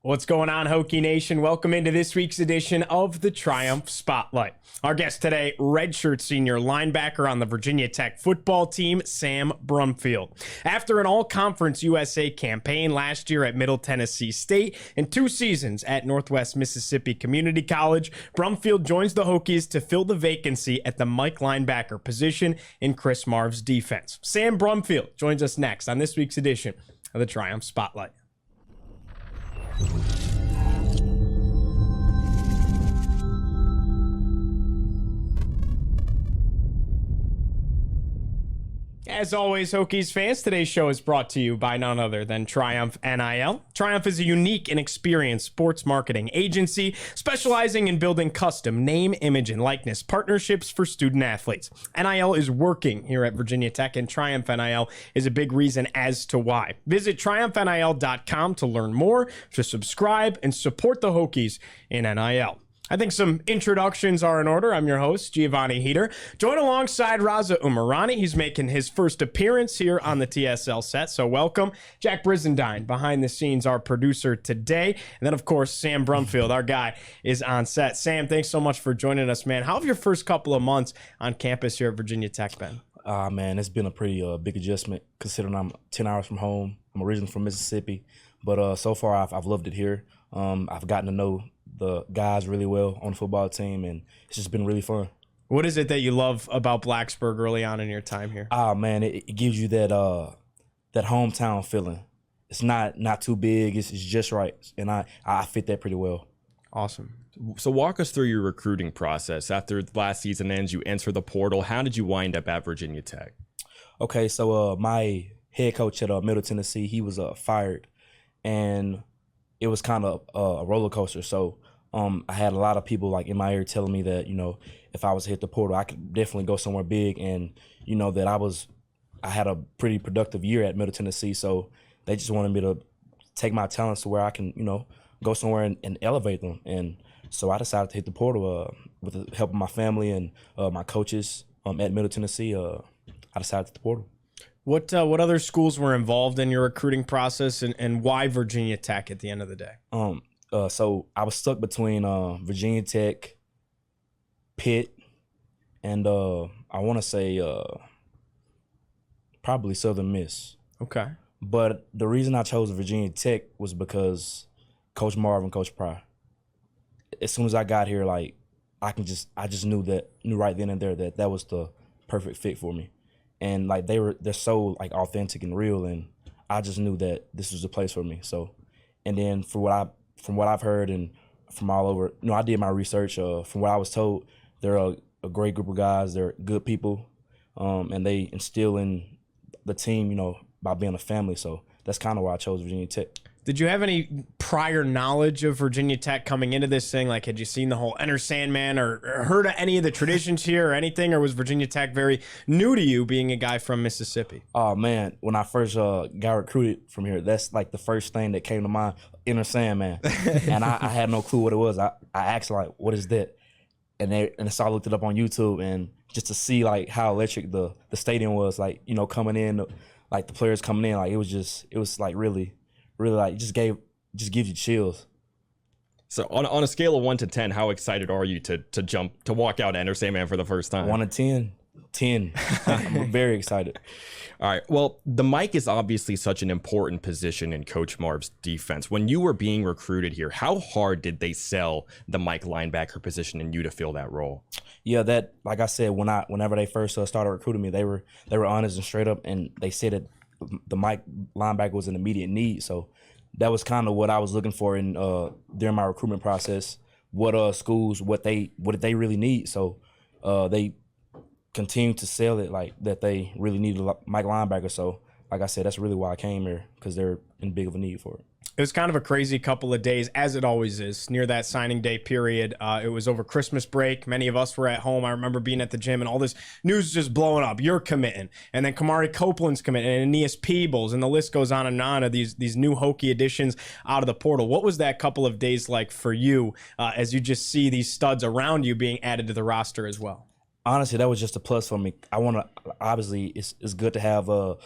What's going on, Hokie Nation? Welcome into this week's edition of the Triumph Spotlight. Our guest today, redshirt senior linebacker on the Virginia Tech football team, Sam Brumfield. After an all-conference USA campaign last year at Middle Tennessee State and 2 seasons at Northwest Mississippi Community College, Brumfield joins the Hokies to fill the vacancy at the Mike linebacker position in Chris Marv's defense. Sam Brumfield joins us next on this week's edition of the Triumph Spotlight. As always, Hokies fans, today's show is brought to you by none other than Triumph NIL. Triumph is a unique and experienced sports marketing agency specializing in building custom name, image, and likeness partnerships for student athletes. NIL is working here at Virginia Tech, and Triumph NIL is a big reason as to why. Visit triumphnil.com to learn more, to subscribe, and support the Hokies in NIL. I think some introductions are in order. I'm your host, Giovanni Heater. Joined alongside Raza Umarani. He's making his first appearance here on the TSL set, so welcome. Jack Brizendine, behind the scenes, our producer today. And then, of course, Sam Brumfield, our guy, is on set. Sam, thanks so much for joining us, man. How have your first couple of months on campus here at Virginia Tech been? Man, it's been a pretty big adjustment considering I'm 10 hours from home. I'm originally from Mississippi, but so far I've loved it here. I've gotten to know the guys really well on the football team, and it's just been really fun. What is it that you love about Blacksburg early on in your time here? Man, it gives you that that hometown feeling. It's not too big. It's just right, and I fit that pretty well. Awesome. So walk us through your recruiting process. After last season ends, you enter the portal. How did you wind up at Virginia Tech? Okay, so my head coach at Middle Tennessee, he was fired, and it was kind of a roller coaster. So I had a lot of people like in my ear telling me that, if I was to hit the portal, I could definitely go somewhere big, and that I had a pretty productive year at Middle Tennessee. So they just wanted me to take my talents to where I can, go somewhere and elevate them. And so I decided to hit the portal with the help of my family and my coaches at Middle Tennessee. I decided to hit the portal. What other schools were involved in your recruiting process, and why Virginia Tech at the end of the day? So I was stuck between Virginia Tech, Pitt, and I want to say probably Southern Miss. Okay. But the reason I chose Virginia Tech was because Coach Marv and Coach Pry. As soon as I got here, like I just knew right then and there that was the perfect fit for me. And like they're so like authentic and real, and I just knew that this was the place for me. So, and then from what I've heard and from all over, I did my research. From what I was told, they're a great group of guys. They're good people, and they instill in the team, by being a family. So that's kind of why I chose Virginia Tech. Did you have any prior knowledge of Virginia Tech coming into this thing? Like, had you seen the whole Enter Sandman or heard of any of the traditions here or anything? Or was Virginia Tech very new to you being a guy from Mississippi? Oh, man. When I first got recruited from here, that's like the first thing that came to mind, Enter Sandman. And I had no clue what it was. I asked, like, what is that? And so I looked it up on YouTube, and just to see, like, how electric the stadium was, like, coming in, like, the players coming in, like, it was like really like just gives you chills. So on a scale of 1 to 10, how excited are you to walk out and enter Sandman for the first time? 1 to 10. 10. I'm very excited. All right. Well, the mic is obviously such an important position in Coach Marv's defense. When you were being recruited here, how hard did they sell the Mike linebacker position and you to fill that role? Yeah, that, like I said, whenever they first started recruiting me, they were honest and straight up, and they said that the Mike linebacker was an immediate need. So that was kind of what I was looking for in during my recruitment process. What schools, what did they really need? So they continued to sell it like that they really needed a Mike linebacker. So like I said, that's really why I came here, because they're in big of a need for it. It was kind of a crazy couple of days, as it always is, near that signing day period. It was over Christmas break. Many of us were at home. I remember being at the gym and all this news just blowing up. You're committing. And then Kamari Copeland's committing, and Aeneas Peebles, and the list goes on and on of these new Hokie additions out of the portal. What was that couple of days like for you as you just see these studs around you being added to the roster as well? Honestly, that was just a plus for me. Obviously, it's good to have a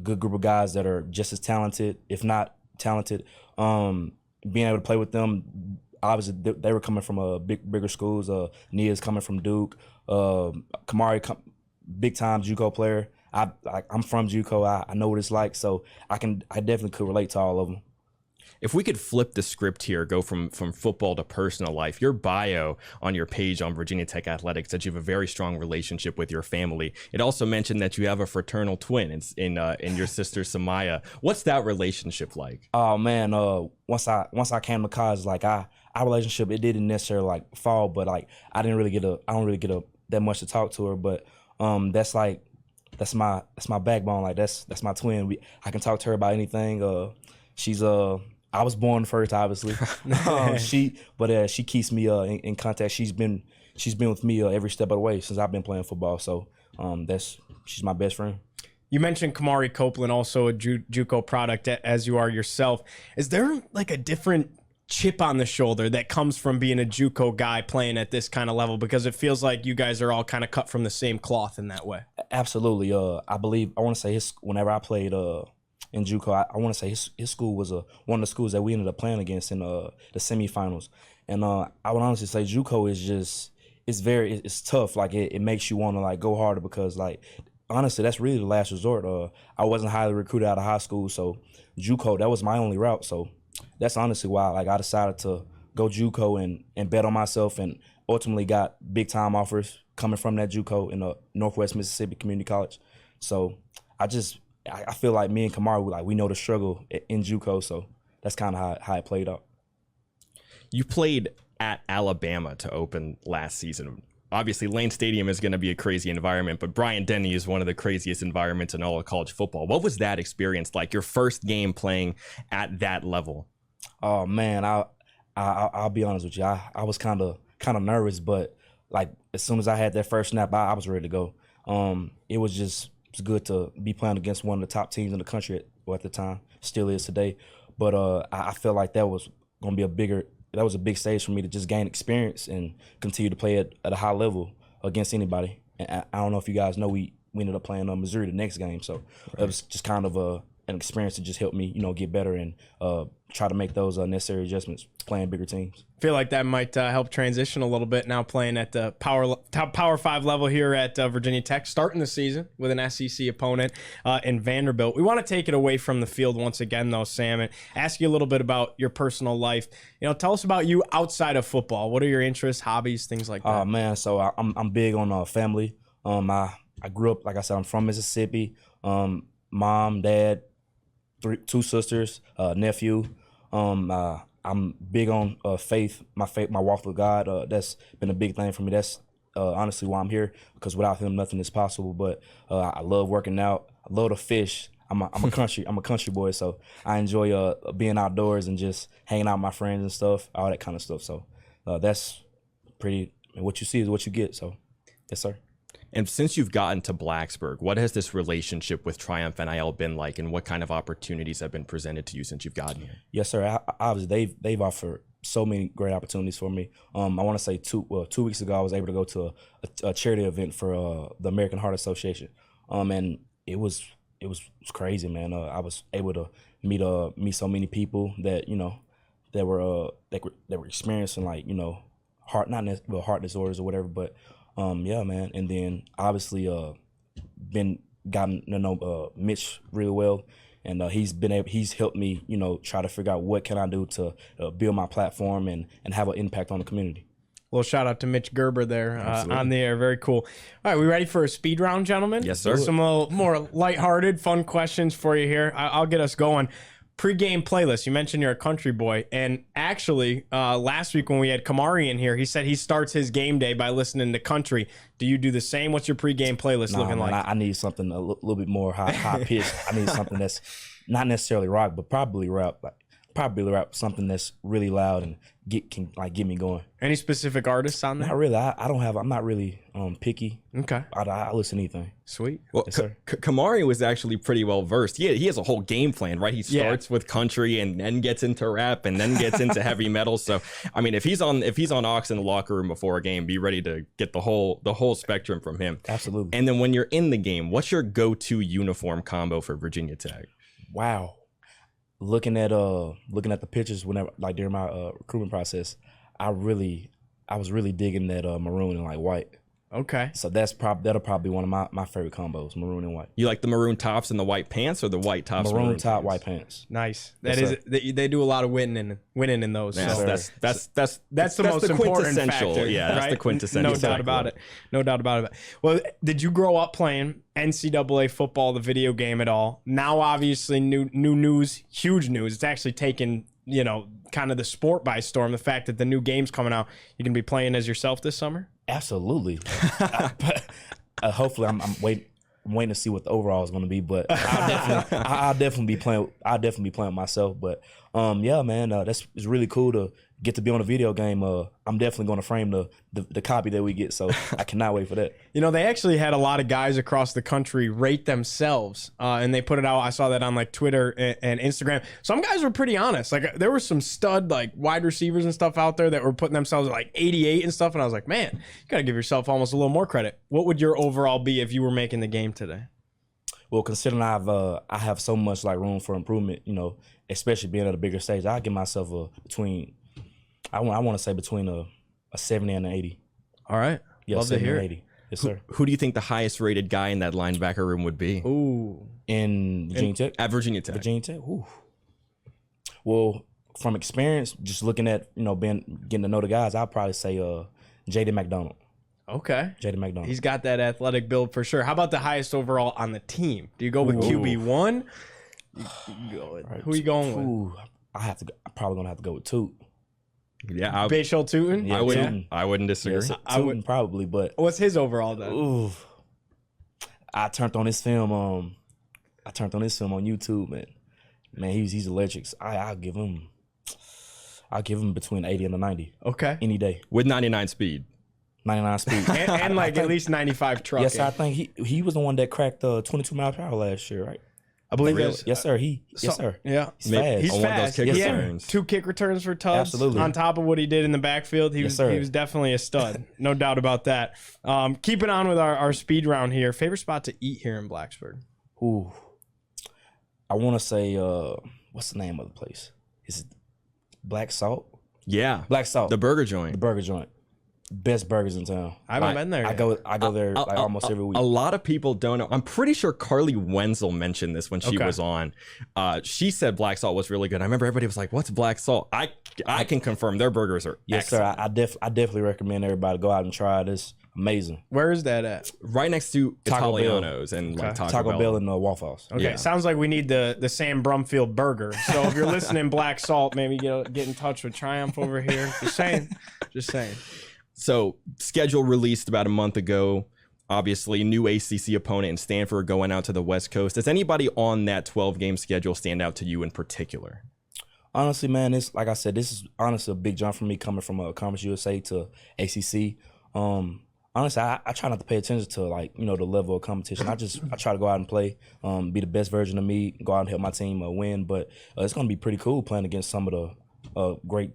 good group of guys that are just as talented, if not talented. being able to play with them, obviously they were coming from bigger schools. Nia's coming from Duke. Kamari, big time JUCO player. I'm from JUCO. I know what it's like, so I definitely could relate to all of them. If we could flip the script here, go from football to personal life, your bio on your page on Virginia Tech Athletics said you have a very strong relationship with your family. It also mentioned that you have a fraternal twin in your sister Samaya. What's that relationship like? Oh man, once I came to college, like our relationship, it didn't necessarily like fall, but like I don't really get that much to talk to her, but that's my backbone. Like that's my twin. I can talk to her about anything. She's I was born first, obviously. She keeps me in contact. She's been with me every step of the way since I've been playing football. So she's my best friend. You mentioned Kamari Copeland, also a JUCO product, as you are yourself. Is there like a different chip on the shoulder that comes from being a JUCO guy playing at this kind of level? Because it feels like you guys are all kind of cut from the same cloth in that way. Absolutely. I want to say whenever I played in JUCO, I want to say his school was one of the schools that we ended up playing against in the semifinals. And I would honestly say JUCO is just it's tough. Like it makes you want to like go harder because like honestly that's really the last resort. I wasn't highly recruited out of high school, so JUCO, that was my only route. So that's honestly why like I decided to go JUCO and bet on myself, and ultimately got big time offers coming from that JUCO in Northwest Mississippi Community College. So I feel like me and Kamari, like we know the struggle in JUCO, so that's kind of how it played out. You played at Alabama to open last season. Obviously, Lane Stadium is going to be a crazy environment, but Bryant-Denny is one of the craziest environments in all of college football. What was that experience like, your first game playing at that level? Oh man, I'll be honest with you. I was kind of nervous, but like as soon as I had that first snap, I was ready to go. It was good to be playing against one of the top teams in the country at the time, still is today. But I felt like that was going to be a big stage for me to just gain experience and continue to play at a high level against anybody. And I don't know if you guys know, we ended up playing Missouri the next game, so it was just kind of an experience to just help me, get better and try to make those necessary adjustments playing bigger teams. I feel like that might help transition a little bit now, playing at the Power 5 level here at Virginia Tech, starting the season with an SEC opponent in Vanderbilt. We want to take it away from the field once again, though, Sam, and ask you a little bit about your personal life. Tell us about you outside of football. What are your interests, hobbies, things like that? Oh man, so I'm big on family. I grew up, like I said, I'm from Mississippi. Mom, dad, two sisters, nephew. I'm big on faith, my walk with God. That's been a big thing for me. That's honestly why I'm here, because without him, nothing is possible. But I love working out. I love to fish. I'm a country boy, so I enjoy being outdoors and just hanging out with my friends and stuff, all that kind of stuff. So that's pretty. What you see is what you get. So yes, sir. And since you've gotten to Blacksburg, what has this relationship with Triumph NIL been like, and what kind of opportunities have been presented to you since you've gotten here? Yes, sir. Obviously, they've offered so many great opportunities for me. I want to say 2 weeks ago, I was able to go to a charity event for the American Heart Association, and it was crazy, man. I was able to meet so many people that that were experiencing heart disorders or whatever, but. Yeah, man. And then obviously gotten to know Mitch really well, and he's helped me, try to figure out what can I do to build my platform and have an impact on the community. Well, shout out to Mitch Gerber there on the air. Very cool. All right, we ready for a speed round, gentlemen? Yes, sir. Some more lighthearted, fun questions for you here. I'll get us going. Pre-game playlist. You mentioned you're a country boy, and actually, last week when we had Kamari in here, he said he starts his game day by listening to country. Do you do the same? What's your pre-game playlist looking like? I need something a little bit more high pitched. I need something that's not necessarily rock, but probably rap. Something that's really loud and get me going. Any specific artists on there? Not really. I'm not really picky. Okay. I listen to anything. Sweet. Well, yes, sir. Kamari was actually pretty well versed. He has a whole game plan, right? He starts with country and then gets into rap and then gets into heavy metal. So, I mean, if he's on aux in the locker room before a game, be ready to get the whole spectrum from him. Absolutely. And then when you're in the game, what's your go-to uniform combo for Virginia Tech? Wow. looking at the pictures whenever, like, during my recruitment process, I was really digging that maroon and like white. Okay. So that'll probably be one of my favorite combos, maroon and white. You like the maroon tops and the white pants, or the white tops? Maroon top, pants? white pants. Nice. Yes, That is. sir. They do a lot of winning in those. Yeah, so. that's the most important quintessential. factor. Yeah, that's right? the quintessential. No doubt about it. No doubt about it. Well, did you grow up playing NCAA football, the video game, at all? Now, obviously, new news, huge news. It's actually taken, kind of the sport by storm. The fact that the new game's coming out, you can be playing as yourself this summer. Absolutely. Hopefully, I'm waiting to see what the overall is going to be, but I'll definitely be playing. I'll definitely be playing myself. But yeah, man, it's really cool to get to be on a video game. I'm definitely going to frame the copy that we get, so I cannot wait for that. They actually had a lot of guys across the country rate themselves, and they put it out. I saw that on like Twitter and Instagram. Some guys were pretty honest. Like there were some stud like wide receivers and stuff out there that were putting themselves at like 88 and stuff. And I was like, man, you got to give yourself almost a little more credit. What would your overall be if you were making the game today? Well, considering I have so much like room for improvement, especially being at a bigger stage, I give myself I want to say between a 70 and an 80. All right. Yeah, love to hear it. 80. Yes, sir. Who do you think the highest rated guy in that linebacker room would be? Ooh. In Virginia Tech? At Virginia Tech. Virginia Tech? Ooh. Well, from experience, just looking at, getting to know the guys, I'd probably say J.D. McDonald. Okay. J.D. McDonald. He's got that athletic build for sure. How about the highest overall on the team? Do you go with QB1? Who are you going with? Ooh, I'm probably going to have to go with Toot. Yeah, Bishop Tootin? Yeah, I wouldn't disagree. Yeah, Tootin probably, but what's his overall then? Ooh, I turned on his film. I turned on his film on YouTube, man. Man, he's electric. So I'll give him between 80 and a 90. Okay. Any day. With 99 speed. 99 speed. and like at least 95 trucking. Yes, I think he was the one that cracked 22 miles per hour last year, right? I believe Really? Yes, sir. Yes, sir. Yeah. He's fast. He's On one of those fast. kick He had returns. 2 kick returns for Tubbs. Absolutely. On top of what he did in the backfield, he Yes, sir. was definitely a stud. No doubt about that. Keeping on with our speed round here. Favorite spot to eat here in Blacksburg? Ooh. I want to say, what's the name of the place? Is it Black Salt? Yeah. Black Salt. The burger joint. The burger joint. Best burgers in town. I haven't been there yet. I go there like almost every week. A lot of people don't know. I'm pretty sure Carly Wenzel mentioned this when she was on. She said Black Salt was really good. I remember everybody was like, "What's Black Salt?" I can confirm their burgers are yes, excellent. sir. I definitely recommend everybody go out and try this. Amazing. Where is that at? Right next to Taco Bell. Italianos and like Taco Bell and Waffle House. Okay, Yeah. sounds like we need the Sam Brumfield burger. So if you're listening, Black Salt, maybe get in touch with Triumph over here. Just saying. So schedule released about a month ago. Obviously, new ACC opponent in Stanford going out to the West Coast. Does anybody on that 12-game schedule stand out to you in particular? Honestly, man, this like I said, this is honestly a big jump for me coming from a Conference USA to ACC. Honestly, I try not to pay attention to the level of competition. I try to go out and play, be the best version of me, go out and help my team win. But it's gonna be pretty cool playing against some of the great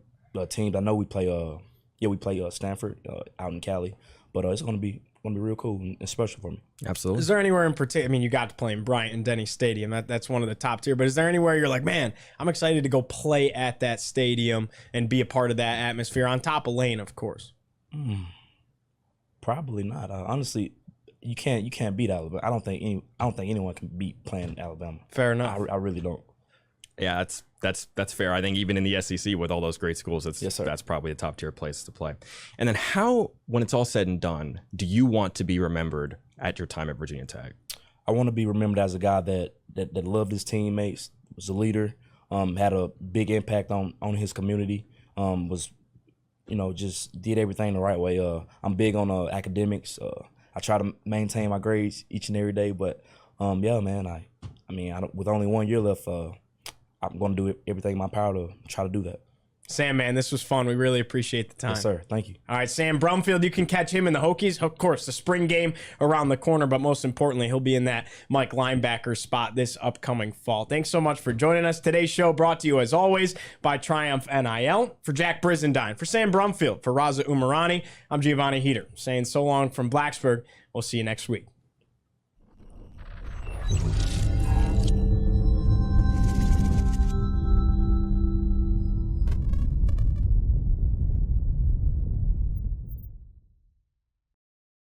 teams. I know we play Stanford out in Cali, but it's gonna be real cool and special for me. Absolutely. Is there anywhere in particular? I mean, you got to play in Bryant and Denny Stadium. That's one of the top tier. But is there anywhere you're like, man, I'm excited to go play at that stadium and be a part of that atmosphere on top of Lane, of course? Probably not. Honestly, you can't beat Alabama. I don't think anyone can beat playing Alabama. Fair enough. I really don't. Yeah, that's fair. I think even in the SEC with all those great schools, that's probably a top tier place to play. And then how, when it's all said and done, do you want to be remembered at your time at Virginia Tech? I want to be remembered as a guy that loved his teammates, was a leader, had a big impact on his community, was just did everything the right way. I'm big on academics. I try to maintain my grades each and every day, but yeah, man, I don't, with only 1 year left, I'm going to do everything in my power to try to do that. Sam, man, this was fun. We really appreciate the time. Yes, sir. Thank you. All right, Sam Brumfield, you can catch him in the Hokies. Of course, the spring game around the corner, but most importantly, he'll be in that Mike linebacker spot this upcoming fall. Thanks so much for joining us. Today's show brought to you, as always, by Triumph NIL. For Jack Brizendine, for Sam Brumfield, for Raza Umarani, I'm Giovanni Heater, saying so long from Blacksburg. We'll see you next week.